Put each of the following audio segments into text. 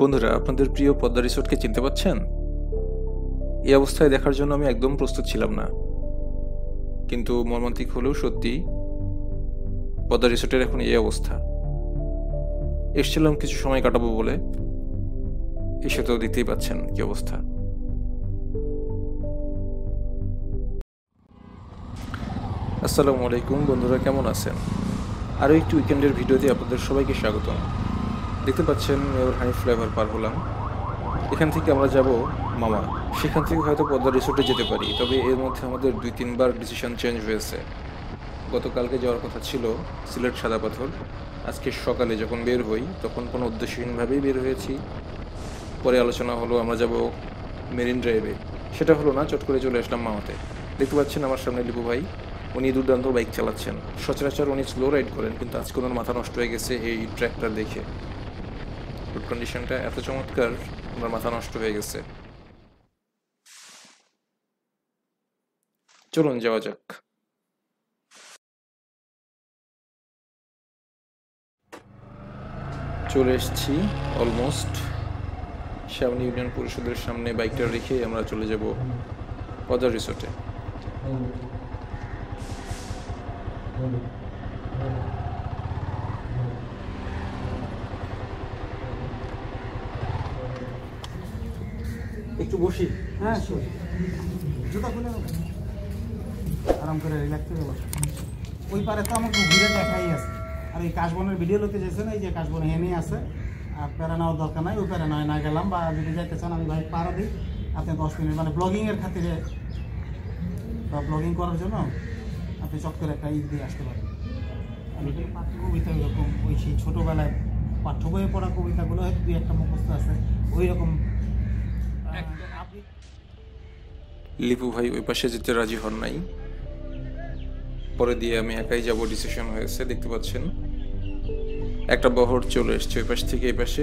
বন্ধুরা, আপনাদের প্রিয় পদ্মা রিসোর্টকে চিনতে পাচ্ছেন? এই অবস্থায় দেখার জন্য আমি একদম প্রস্তুত ছিলাম না, কিন্তু মর্মান্তিক হলেও সত্যি, পদ্মা রিসোর্টের এখন এই অবস্থা। এসছিলাম কিছু সময় কাটাবো বলে, এসে তো দেখতেই পাচ্ছেন কি অবস্থা। আসসালামু আলাইকুম বন্ধুরা, কেমন আছেন? আরও একটি উইকেন্ডের ভিডিওতে আপনাদের সবাইকে স্বাগতম। দেখতে পাচ্ছেন মেয়র হানিফ ফ্লাইওভার পার হলাম। এখান থেকে আমরা যাব মামা। সেখান থেকে হয়তো পদ্মা রিসোর্টে যেতে পারি, তবে এর মধ্যে আমাদের 2-3 বার ডিসিশন চেঞ্জ হয়েছে। গতকালকে যাওয়ার কথা ছিল সিলেট সাদা পাথর। আজকে সকালে যখন বের হই তখন কোনো উদ্দেশ্যহীনভাবেই বের হয়েছি। পরে আলোচনা হলো আমরা যাব মেরিন ড্রাইভে, সেটা হলো না, চট করে চলে আসলাম মামাতে। দেখতে পাচ্ছেন আমার সামনে লিপু ভাই, উনি দুর্দান্ত বাইক চালাচ্ছেন। সচরাচর উনি স্লো রাইড করেন, কিন্তু আজকে ওনার মাথা নষ্ট হয়ে গেছে এই ট্র্যাকটা দেখে। রোড কন্ডিশনটা এত চমৎকার, ওনার মাথা নষ্ট হয়ে গেছে। চলুন যাওয়া যাক। চলে এসেছি অলমোস্ট। সামনে ইউনিয়ন পরিষদের সামনে বাইকটা রেখে আমরা চলে যাব পদ্মা রিসোর্টে। একটু বসি। হ্যাঁ জুতা খুলে নেবো, আরাম করে রিল্যাক্স করে বসো। ওই পারে তো আমাকে ঘুরে দেখাই আছে। আর এই কাশবনের ভিডিও লোকে যেছেন, এই যে কাশবন হেনেই আছে, আর প্যারা নেওয়ার দরকার নাই। ওই প্যারা নয় না গেলাম, বা যদি যাইতে চান আমি ভাই পাড়া দিই। আপনি 10 মিনিট মানে ব্লগিংয়ের খাতিরে বা ব্লগিং করার জন্য আপনি চট করে একটা দিয়ে আসতে পারেন। আমি কিন্তু পাঠ্য কবিতা ওইরকম ওই সেই ছোটোবেলায় পাঠ্য বইয়ে পড়া কবিতাগুলো হয়তো 2-1টা মুখস্থ আছে ওই রকম। আপনি লিপু ভাই ওই পাশে যেতে রাজি হন নাই, পরে দিয়ে আমি একাই যাব ডিসিশন হয়েছে। দেখতে পাচ্ছেন একটা বহর চলে এসছে ওই পাশ থেকে এই পাশে।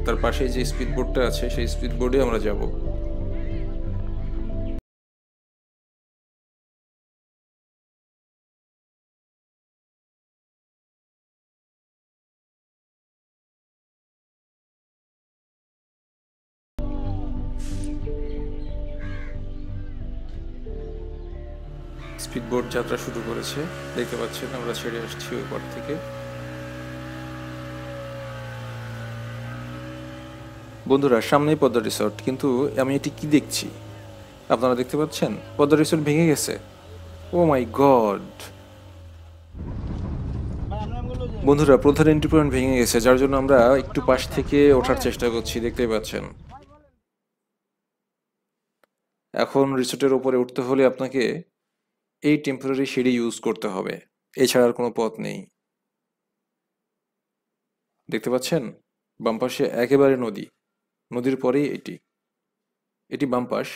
তার পাশে যে স্পিড বোর্ডটা আছে সেই স্পিড বোর্ডে আমরা যাব। স্পিড বোর্ড যাত্রা শুরু করেছে, দেখতে পাচ্ছেন আমরা ছেড়ে আসছি ওই পার থেকে। বন্ধুরা, সামনেই পদ্মা রিসোর্ট, কিন্তু আমি এটি কি দেখছি? আপনারা দেখতে পাচ্ছেন পদ্মা রিসোর্ট ভেঙে গেছে। ও মাই গড! বন্ধুরা, প্রধান এন্ট্রি পয়েন্ট ভেঙে গেছে, যার জন্য আমরা একটু পাশ থেকে ওঠার চেষ্টা করছি, দেখতেই পাচ্ছেন। এখন রিসোর্টের উপরে উঠতে হলে আপনাকে এই টেম্পোরারি সিঁড়ি ইউজ করতে হবে, এছাড়া আর কোনো পথ নেই। দেখতে পাচ্ছেন বাম পাশে একেবারে নদী, নদীর পরেই এটি, এটি বাম পাশ।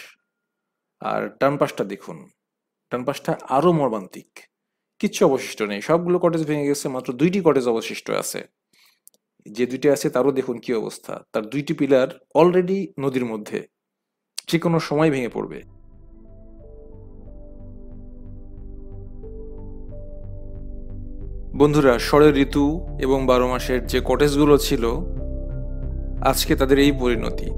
আর ডান পাশটা দেখুন, ডান পাশটা আরো মর্মান্তিক। কিচ্ছু অবশিষ্ট নেই, সবগুলো কটেজ ভেঙে গেছে, মাত্র 2টি কটেজ অবশিষ্ট আছে। যে 2টি আছে তারও দেখুন কি অবস্থা, তার 2টি পিলার অলরেডি নদীর মধ্যে, যে কোনো সময় ভেঙে পড়বে। বন্ধুরা, ষড়ের ঋতু এবং 12 মাসের যে কটেজগুলো ছিল, আজকে তাদের এই পরিণতি।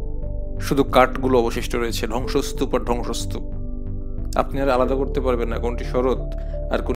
শুধু কাঠগুলো অবশিষ্ট রয়েছে, ধ্বংসস্তূপ আর ধ্বংসস্তূপ। আপনি আর আলাদা করতে পারবেন না কোনটি শরৎ আর কোন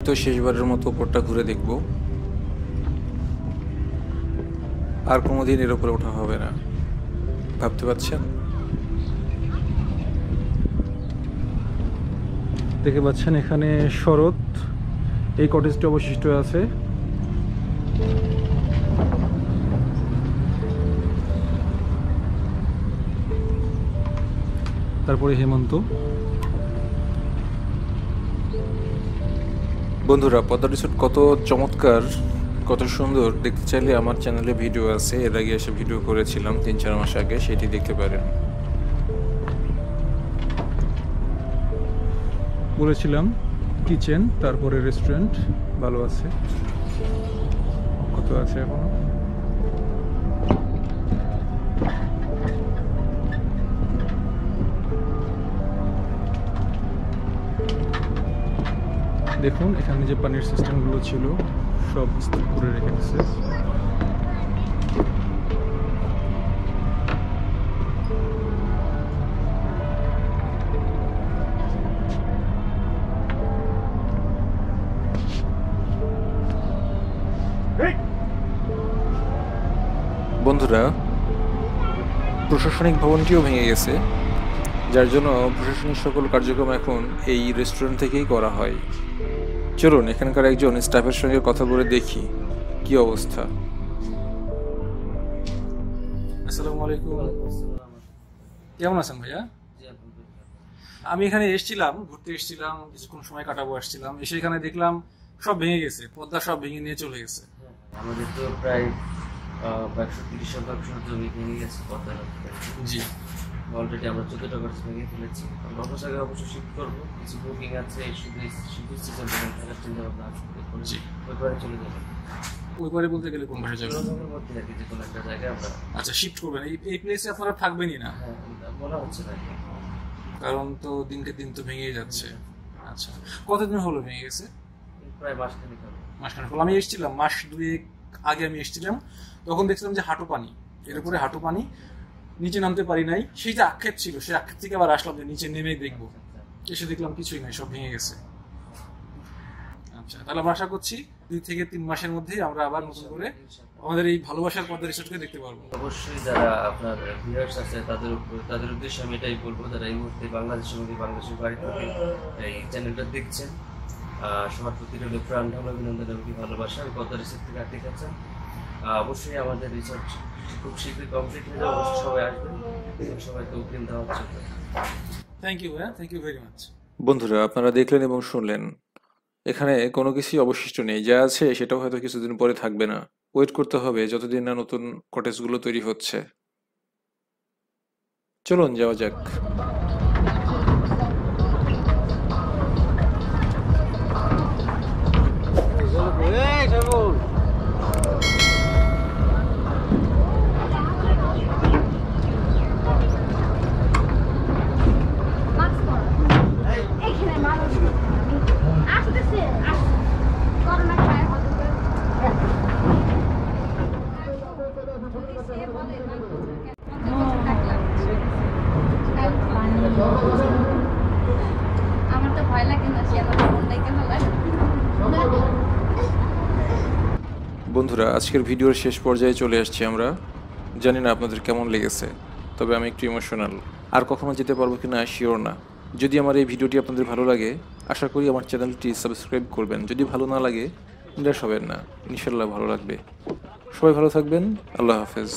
হয়তো শেষবারের মতো উপরটা ঘুরে দেখব, আর কোনোদিন এর উপরে ওঠা হবে না। ভাবতে পারছেন? দেখতে পাচ্ছেন এখানে শরৎ, এই কটেজটি অবশিষ্ট আছে। তারপরে হেমন্ত। বন্ধুরা, পদ্মা রিসোর্ট কত চমৎকার, কত সুন্দর দেখতে চাইলে আমার চ্যানেলে ভিডিও আছে, এর আগে এসে ভিডিও করেছিলাম 3-4 মাস আগে, সেটি দেখতে পারেন। বলেছিলাম কিচেন, তারপরে রেস্টুরেন্ট ভালো আছে। কত আছে এখনো? দেখুন এখানে যে পানির সিস্টেমগুলো ছিল সব স্থির করে রেখেছে। বন্ধুরা, প্রশাসনিক ভবনটিও ভেঙে গেছে, যার জন্য প্রশাসনিক সকল কার্যক্রম এখন এই রেস্টুরেন্ট থেকেই করা হয়। চলুন এখানকার একজন স্টাফের সঙ্গে কথা বলে দেখি কি অবস্থা। আসসালামু আলাইকুম। কেমন আছেন ভাইয়া? আমি এখানে এসেছিলাম, ঘুরতে এসেছিলাম, কিছুক্ষণ সময় কাটাবো আসছিলাম, এসে এখানে দেখলাম সব ভেঙে গেছে, পদ্মা সব ভেঙে নিয়ে চলে গেছে। আমাদের তো প্রায় 130 শতাংশ জমি ভেঙে গেছে পদ্মা। জি, অলরেডি আমরা 14টা গাছ ভেঙে ফেলেছি। আমরা অন্য জায়গায় অবশ্য শিফট করবো, কিছু বুকিং আছে, শুধু সিজন থাকার চিন্তা ভাবনা করে জি। ওই পারে চলে যাবো। ওই পারে বলতে গেলে কোন ভাষা যাবে? সুন্দরবনের মধ্যে আর কি, যে কোনো একটা জায়গায় আমরা আচ্ছা, শিফট করবেন। এই প্লেসে আপনারা থাকবেনই না? হ্যাঁ, বলা হচ্ছে না কি, কারণ তো দিনকে দিন তো ভেঙেই যাচ্ছে। আচ্ছা, কতদিন হলো ভেঙে গেছে? প্রায় মাসখানেক হবে। মাসখানেক হলো। আমি এসেছিলাম মাস 2 আগে, আমি এসেছিলাম, তখন দেখছিলাম যে হাঁটু পানি, এর উপরে হাঁটু পানি, নিচে নামতে পারি নাই। সেই যে আক্ষেপ ছিল, সেই আক্ষেপ থেকে আবার আসলাম যে নিচে নেমে দেখবো, এসে দেখলাম কিছুই নাই, সব ভেঙে গেছে। আচ্ছা, তাহলে আমরা আশা করছি 2 থেকে 3 মাসের মধ্যেই আমরা আবার নতুন করে আমাদের এই ভালোবাসার পদ্মা রিসোর্টকে দেখতে পারবো। অবশ্যই যারা আপনার ভিউয়ার্স আছে তাদের উদ্দেশ্যে আমি এটাই বলবো, যারা এই মুহূর্তে বাংলাদেশের বাড়ি থেকে এই চ্যানেলটা দেখছেন, সবার প্রতি রইল প্রাণ ঢালা অভিনন্দন এবং ভালোবাসা। আমি পদ্মা রিসোর্ট থেকে আর্টিক আছেন, অবশ্যই আমাদের রিসোর্ট খুব শীঘ্রই কমপ্লিট হয়ে যাবে, অবশ্যই সবাই আসবেন, সবাইকে অগ্রিম দেওয়া হচ্ছে। থ্যাংক ইউ ভাইয়া, থ্যাংক ইউ ভেরি মাচ। বন্ধুরা, আপনারা দেখলেন এবং শুনলেন, এখানে কোনো কিছুই অবশিষ্ট নেই, যা আছে সেটাও হয়তো কিছুদিন পরে থাকবে না। ওয়েট করতে হবে যতদিন না নতুন কটেজগুলো তৈরি হচ্ছে। চলুন যাওয়া যাক। আমার তো ভয় লাগে না, সে আমার ফোনটাকে ভালো লাগে। বন্ধুরা, আজকের ভিডিওর শেষ পর্যায়ে চলে আসছি আমরা। জানি না আপনাদের কেমন লেগেছে, তবে আমি একটু ইমোশনাল। আর কখনো যেতে পারবো কিনা শিওর না। যদি আমার এই ভিডিওটি আপনাদের ভালো লাগে, আশা করি আমার চ্যানেলটি সাবস্ক্রাইব করবেন। যদি ভালো না লাগে নিরাশ হবেন না, ইনশাল্লাহ ভালো লাগবে। সবাই ভালো থাকবেন। আল্লাহ হাফেজ।